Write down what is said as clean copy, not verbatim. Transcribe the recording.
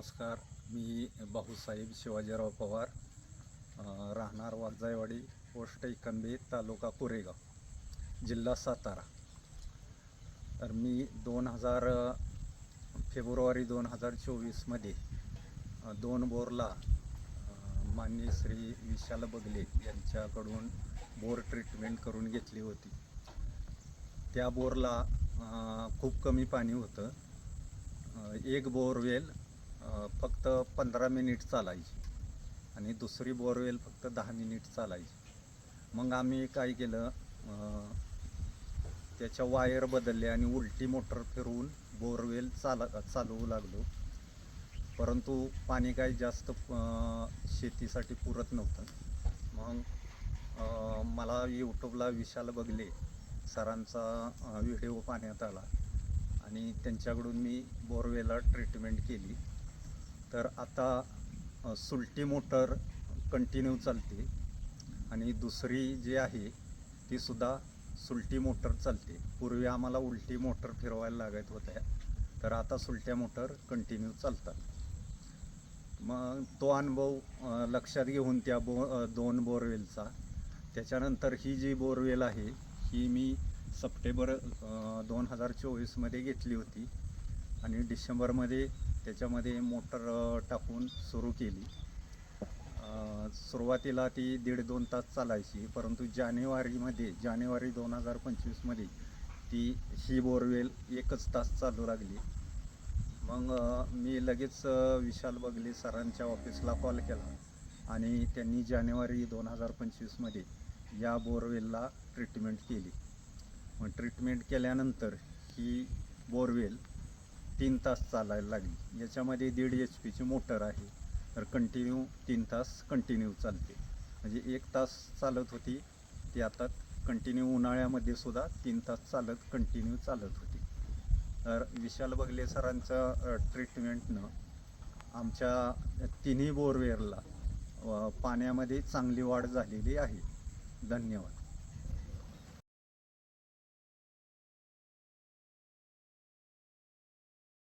नमस्कार. मी भाऊसाहेब शिवाजीराव पवार, राहणार वाघजाईवाडी, पोस्ट इकंबे, तालुका कोरेगाव, जिल्हा सातारा. तर मी फेब्रुवारी 2024मध्ये 2 बोरला माननीय श्री विशाल बगले यांच्याकडून बोर ट्रीटमेंट करून घेतली होती. त्या बोरला खूप कमी पाणी होतं. एक बोरवेल फक्त 15 मिनिट चालायची आणि दुसरी बोरवेल फक्त 10 मिनिट चालायची. मग आम्ही काय केलं, त्याच्या वायर बदलल्या आणि उलटी मोटर फिरवून बोरवेल चालवू लागलो. परंतु पाणी काही जास्त शेतीसाठी पुरत नव्हतं. मग मला यूट्यूबला विशाल बगले सरांचा व्हिडिओ पाहण्यात आला आणि त्यांच्याकडून मी बोरवेलला ट्रीटमेंट केली. तर आता सुलटी मोटर कंटिन्यू चालते आणि दुसरी जी आहे ती सुद्धा सुलटी मोटर चालते. पूर्वी आम्हाला उलटी मोटर फिरवायला लागत होत्या, तर आता सुलट्या मोटर कंटिन्यू चालतात. मग तो अनुभव लक्षात घेऊन त्या 2 बोरवेलचा, त्याच्यानंतर ही जी बोरवेल आहे ही मी सप्टेंबर 2024मध्ये घेतली होती आणि डिसेंबरमध्ये त्याच्यामध्ये मोटर टाकून सुरू केली. सुरुवातीला ती 1.5-2 तास चालायची, परंतु जानेवारी 2025मध्ये ही बोरवेल 1 तास चालू लागली. मग मी लगेच विशाल बगले सरांच्या ऑफिसला कॉल केला आणि त्यांनी जानेवारी 2025मध्ये या बोरवेलला ट्रीटमेंट केली. मग ट्रीटमेंट केल्यानंतर ही बोरवेल 3 तास चालायला लागली. याच्यामध्ये 1.5 HP मोटर आहे, तर कंटिन्यू 3 तास कंटिन्यू चालते. म्हणजे 1 तास चालत होती ती आता कंटिन्यू उन्हाळ्यामध्ये सुद्धा 3 तास कंटिन्यू चालत होती. तर विशाल बगले सरांच्या ट्रीटमेंटनं आमच्या तिन्ही बोरवेलला पाण्यामध्ये चांगली वाढ झालेली आहे. धन्यवाद.